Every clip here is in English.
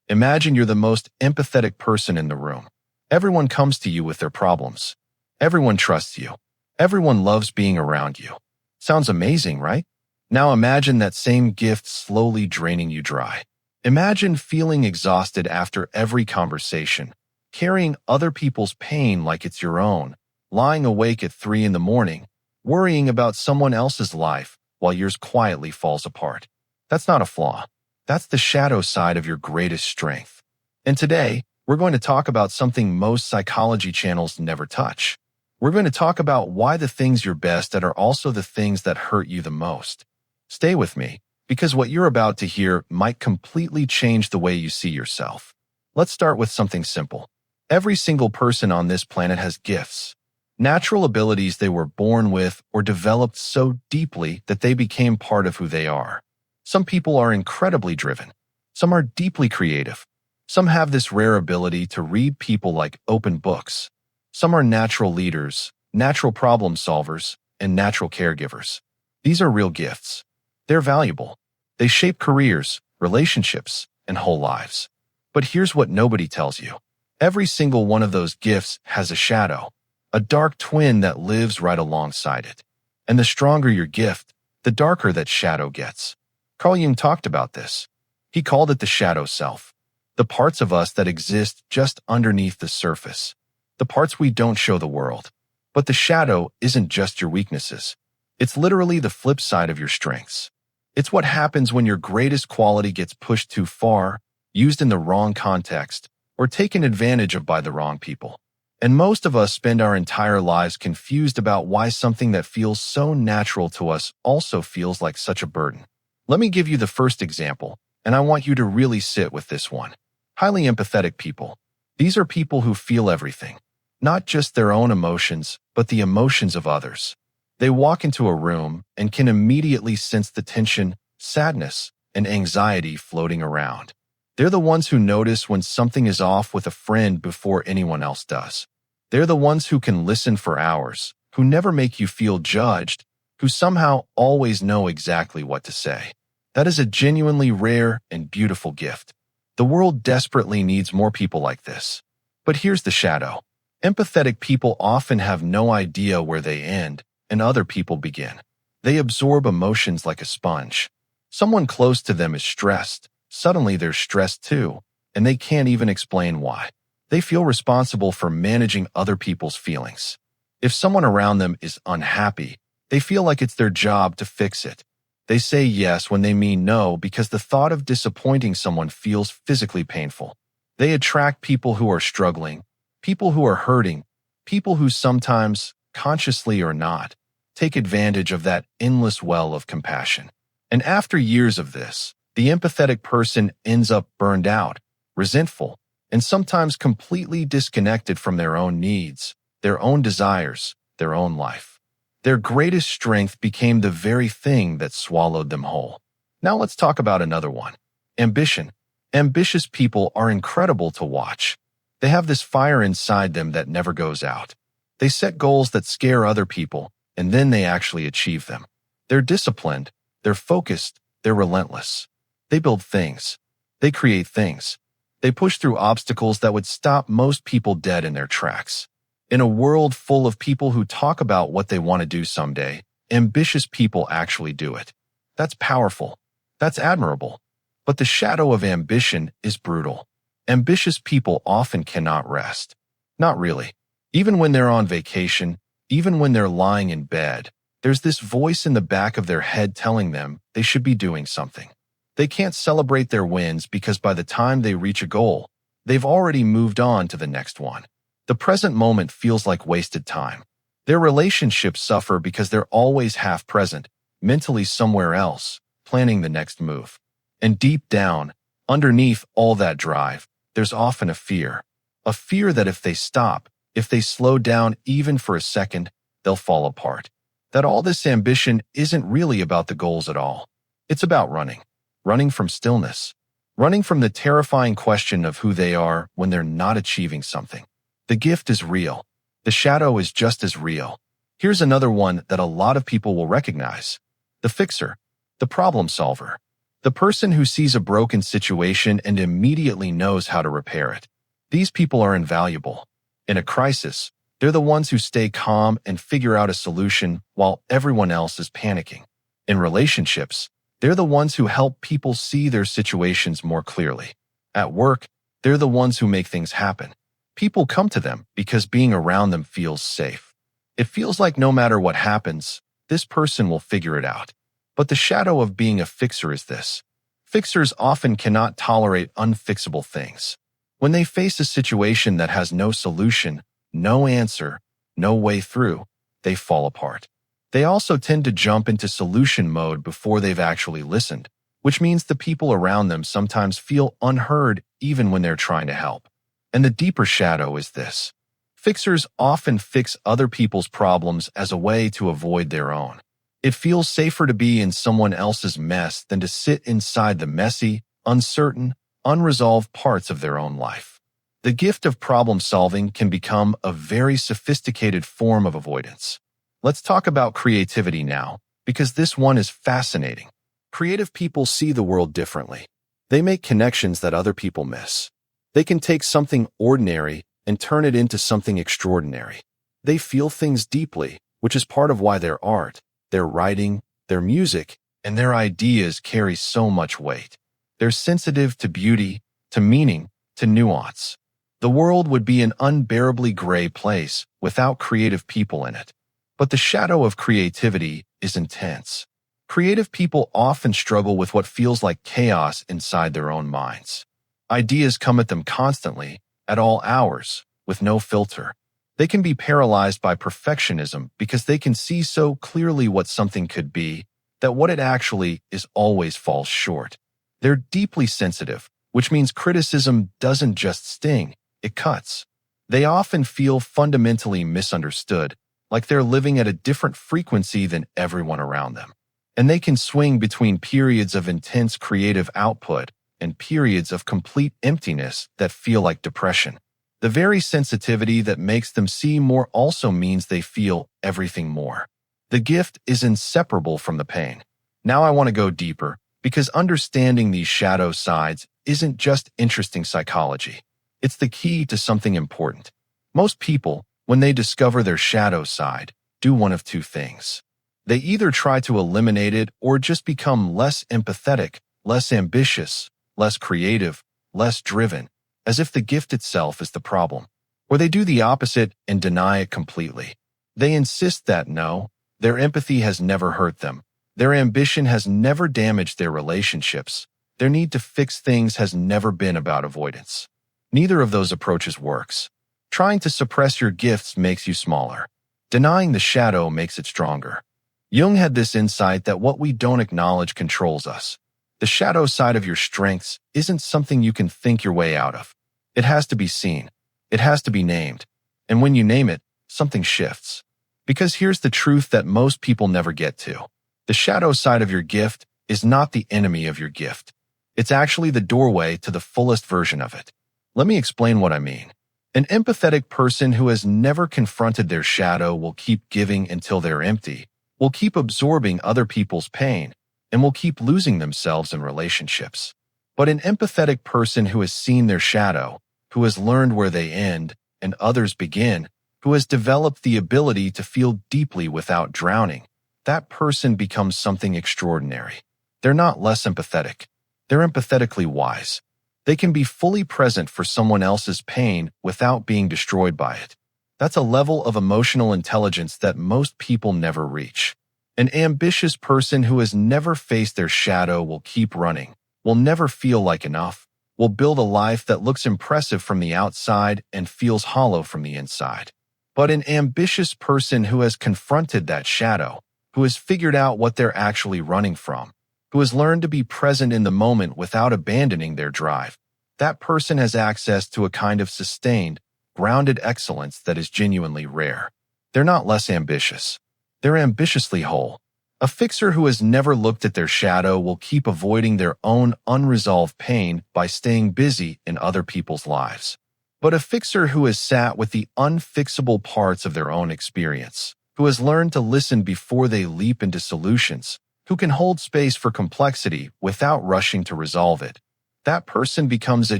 Imagine you're the most empathetic person in the room. Everyone comes to you with their problems. Everyone trusts you. Everyone loves being around you. Sounds amazing, right? Now imagine that same gift slowly draining you dry. Imagine feeling exhausted after every conversation, carrying other people's pain like it's your own, lying awake at 3 in the morning, worrying about someone else's life while yours quietly falls apart. That's not a flaw. That's the shadow side of your greatest strength. And today, we're going to talk about something most psychology channels never touch. We're going to talk about why the things you're best at are also the things that hurt you the most. Stay with me, because what you're about to hear might completely change the way you see yourself. Let's start with something simple. Every single person on this planet has gifts. Natural abilities they were born with or developed so deeply that they became part of who they are. Some people are incredibly driven. Some are deeply creative. Some have this rare ability to read people like open books. Some are natural leaders, natural problem solvers, and natural caregivers. These are real gifts. They're valuable. They shape careers, relationships, and whole lives. But here's what nobody tells you. Every single one of those gifts has a shadow, a dark twin that lives right alongside it. And the stronger your gift, the darker that shadow gets. Carl Jung talked about this. He called it the shadow self, the parts of us that exist just underneath the surface, the parts we don't show the world. But the shadow isn't just your weaknesses. It's literally the flip side of your strengths. It's what happens when your greatest quality gets pushed too far, used in the wrong context, or taken advantage of by the wrong people. And most of us spend our entire lives confused about why something that feels so natural to us also feels like such a burden. Let me give you the first example, and I want you to really sit with this one. Highly empathetic people. These are people who feel everything, not just their own emotions, but the emotions of others. They walk into a room and can immediately sense the tension, sadness, and anxiety floating around. They're the ones who notice when something is off with a friend before anyone else does. They're the ones who can listen for hours, who never make you feel judged, who somehow always know exactly what to say. That is a genuinely rare and beautiful gift. The world desperately needs more people like this. But here's the shadow. Empathetic people often have no idea where they end and other people begin. They absorb emotions like a sponge. Someone close to them is stressed. Suddenly they're stressed too, and they can't even explain why. They feel responsible for managing other people's feelings. If someone around them is unhappy, they feel like it's their job to fix it. They say yes when they mean no because the thought of disappointing someone feels physically painful. They attract people who are struggling, people who are hurting, people who sometimes, consciously or not, take advantage of that endless well of compassion. And after years of this, the empathetic person ends up burned out, resentful, and sometimes completely disconnected from their own needs, their own desires, their own life. Their greatest strength became the very thing that swallowed them whole. Now let's talk about another one. Ambition. Ambitious people are incredible to watch. They have this fire inside them that never goes out. They set goals that scare other people, and then they actually achieve them. They're disciplined, they're focused, they're relentless. They build things. They create things. They push through obstacles that would stop most people dead in their tracks. In a world full of people who talk about what they want to do someday, ambitious people actually do it. That's powerful. That's admirable. But the shadow of ambition is brutal. Ambitious people often cannot rest. Not really. Even when they're on vacation, even when they're lying in bed, there's this voice in the back of their head telling them they should be doing something. They can't celebrate their wins because by the time they reach a goal, they've already moved on to the next one. The present moment feels like wasted time. Their relationships suffer because they're always half present, mentally somewhere else, planning the next move. And deep down, underneath all that drive, there's often a fear that if they stop, if they slow down even for a second, they'll fall apart. That all this ambition isn't really about the goals at all. It's about running from stillness, running from the terrifying question of who they are when they're not achieving something. The gift is real. The shadow is just as real. Here's another one that a lot of people will recognize. The fixer, the problem solver. The person who sees a broken situation and immediately knows how to repair it. These people are invaluable. In a crisis, they're the ones who stay calm and figure out a solution while everyone else is panicking. In relationships, they're the ones who help people see their situations more clearly. At work, they're the ones who make things happen. People come to them because being around them feels safe. It feels like no matter what happens, this person will figure it out. But the shadow of being a fixer is this. Fixers often cannot tolerate unfixable things. When they face a situation that has no solution, no answer, no way through, they fall apart. They also tend to jump into solution mode before they've actually listened, which means the people around them sometimes feel unheard even when they're trying to help. And the deeper shadow is this. Fixers often fix other people's problems as a way to avoid their own. It feels safer to be in someone else's mess than to sit inside the messy, uncertain, unresolved parts of their own life. The gift of problem solving can become a very sophisticated form of avoidance. Let's talk about creativity now, because this one is fascinating. Creative people see the world differently. They make connections that other people miss. They can take something ordinary and turn it into something extraordinary. They feel things deeply, which is part of why their art, their writing, their music, and their ideas carry so much weight. They're sensitive to beauty, to meaning, to nuance. The world would be an unbearably gray place without creative people in it. But the shadow of creativity is intense. Creative people often struggle with what feels like chaos inside their own minds. Ideas come at them constantly, at all hours, with no filter. They can be paralyzed by perfectionism because they can see so clearly what something could be that what it actually is always falls short. They're deeply sensitive, which means criticism doesn't just sting, it cuts. They often feel fundamentally misunderstood, like they're living at a different frequency than everyone around them. And they can swing between periods of intense creative output and periods of complete emptiness that feel like depression. The very sensitivity that makes them see more also means they feel everything more. The gift is inseparable from the pain. Now I want to go deeper, because understanding these shadow sides isn't just interesting psychology. It's the key to something important. Most people, when they discover their shadow side, do one of two things. They either try to eliminate it or just become less empathetic, less ambitious, less creative, less driven, as if the gift itself is the problem. Or they do the opposite and deny it completely. They insist that no, their empathy has never hurt them. Their ambition has never damaged their relationships. Their need to fix things has never been about avoidance. Neither of those approaches works. Trying to suppress your gifts makes you smaller. Denying the shadow makes it stronger. Jung had this insight that what we don't acknowledge controls us. The shadow side of your strengths isn't something you can think your way out of. It has to be seen. It has to be named. And when you name it, something shifts. Because here's the truth that most people never get to. The shadow side of your gift is not the enemy of your gift. It's actually the doorway to the fullest version of it. Let me explain what I mean. An empathetic person who has never confronted their shadow will keep giving until they're empty, will keep absorbing other people's pain, and will keep losing themselves in relationships. But an empathetic person who has seen their shadow, who has learned where they end and others begin, who has developed the ability to feel deeply without drowning, that person becomes something extraordinary. They're not less empathetic. They're empathetically wise. They can be fully present for someone else's pain without being destroyed by it. That's a level of emotional intelligence that most people never reach. An ambitious person who has never faced their shadow will keep running, will never feel like enough, will build a life that looks impressive from the outside and feels hollow from the inside. But an ambitious person who has confronted that shadow, who has figured out what they're actually running from, who has learned to be present in the moment without abandoning their drive, that person has access to a kind of sustained, grounded excellence that is genuinely rare. They're not less ambitious. They're ambitiously whole. A fixer who has never looked at their shadow will keep avoiding their own unresolved pain by staying busy in other people's lives. But a fixer who has sat with the unfixable parts of their own experience, who has learned to listen before they leap into solutions, who can hold space for complexity without rushing to resolve it. That person becomes a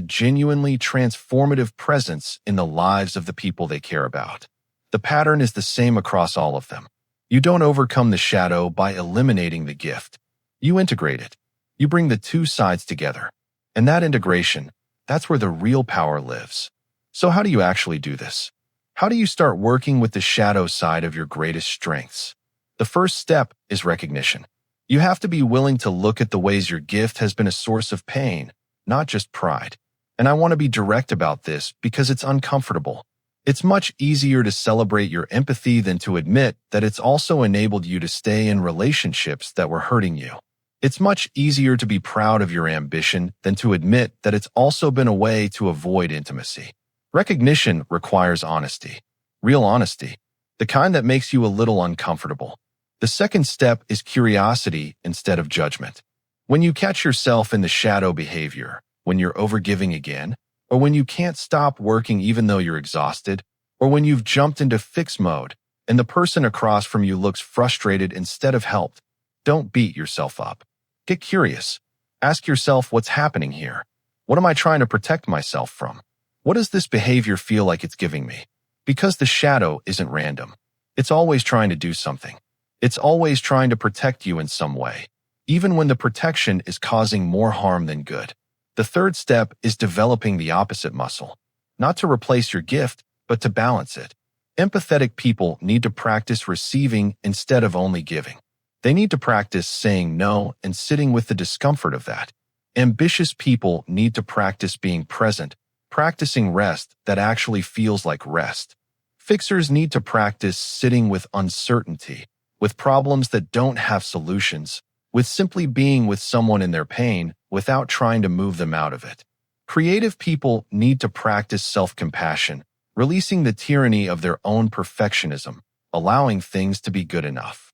genuinely transformative presence in the lives of the people they care about. The pattern is the same across all of them. You don't overcome the shadow by eliminating the gift. You integrate it. You bring the two sides together. And that integration, that's where the real power lives. So how do you actually do this? How do you start working with the shadow side of your greatest strengths? The first step is recognition. You have to be willing to look at the ways your gift has been a source of pain, not just pride. And I want to be direct about this because it's uncomfortable. It's much easier to celebrate your empathy than to admit that it's also enabled you to stay in relationships that were hurting you. It's much easier to be proud of your ambition than to admit that it's also been a way to avoid intimacy. Recognition requires honesty, real honesty, the kind that makes you a little uncomfortable. The second step is curiosity instead of judgment. When you catch yourself in the shadow behavior, when you're overgiving again, or when you can't stop working even though you're exhausted, or when you've jumped into fix mode and the person across from you looks frustrated instead of helped, don't beat yourself up. Get curious. Ask yourself what's happening here. What am I trying to protect myself from? What does this behavior feel like it's giving me? Because the shadow isn't random. It's always trying to do something. It's always trying to protect you in some way, even when the protection is causing more harm than good. The third step is developing the opposite muscle, not to replace your gift, but to balance it. Empathetic people need to practice receiving instead of only giving. They need to practice saying no and sitting with the discomfort of that. Ambitious people need to practice being present, practicing rest that actually feels like rest. Fixers need to practice sitting with uncertainty, with problems that don't have solutions, with simply being with someone in their pain without trying to move them out of it. Creative people need to practice self-compassion, releasing the tyranny of their own perfectionism, allowing things to be good enough.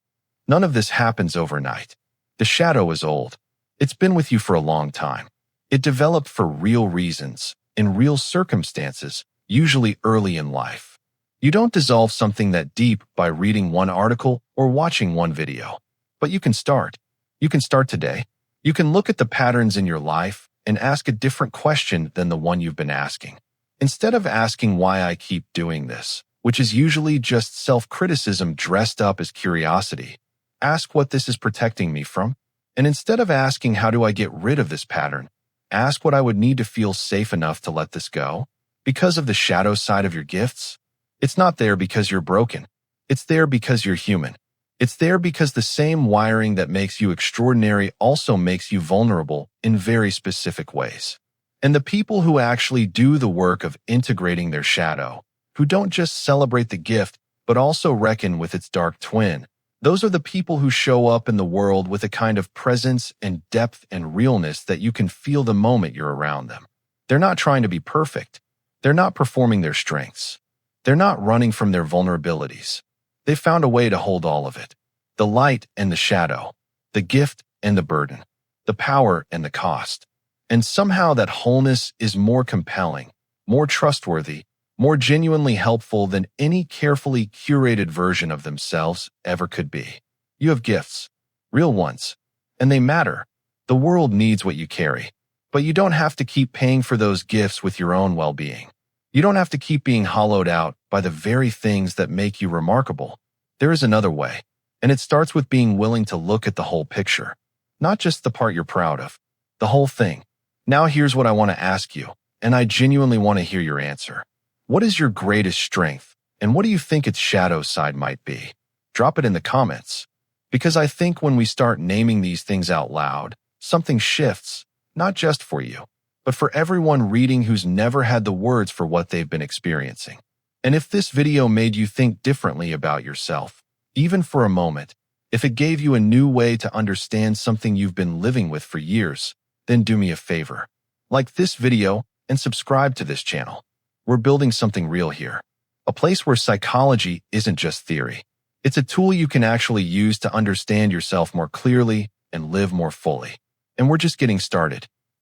None of this happens overnight. The shadow is old. It's been with you for a long time. It developed for real reasons, in real circumstances, usually early in life. You don't dissolve something that deep by reading one article or watching one video. But you can start. You can start today. You can look at the patterns in your life and ask a different question than the one you've been asking. Instead of asking why I keep doing this, which is usually just self-criticism dressed up as curiosity, ask what this is protecting me from. And instead of asking how do I get rid of this pattern, ask what I would need to feel safe enough to let this go. Because of the shadow side of your gifts, it's not there because you're broken. It's there because you're human. It's there because the same wiring that makes you extraordinary also makes you vulnerable in very specific ways. And the people who actually do the work of integrating their shadow, who don't just celebrate the gift, but also reckon with its dark twin, those are the people who show up in the world with a kind of presence and depth and realness that you can feel the moment you're around them. They're not trying to be perfect. They're not performing their strengths. They're not running from their vulnerabilities. They found a way to hold all of it. The light and the shadow, the gift and the burden, the power and the cost. And somehow that wholeness is more compelling, more trustworthy, more genuinely helpful than any carefully curated version of themselves ever could be. You have gifts, real ones, and they matter. The world needs what you carry, but you don't have to keep paying for those gifts with your own well-being. You don't have to keep being hollowed out by the very things that make you remarkable. There is another way, and it starts with being willing to look at the whole picture, not just the part you're proud of, the whole thing. Now here's what I want to ask you, and I genuinely want to hear your answer. What is your greatest strength, and what do you think its shadow side might be? Drop it in the comments. Because I think when we start naming these things out loud, something shifts, not just for you, but for everyone reading who's never had the words for what they've been experiencing. And if this video made you think differently about yourself, even for a moment, if it gave you a new way to understand something you've been living with for years, then do me a favor. Like this video and subscribe to this channel. We're building something real here. A place where psychology isn't just theory. It's a tool you can actually use to understand yourself more clearly and live more fully. And we're just getting started.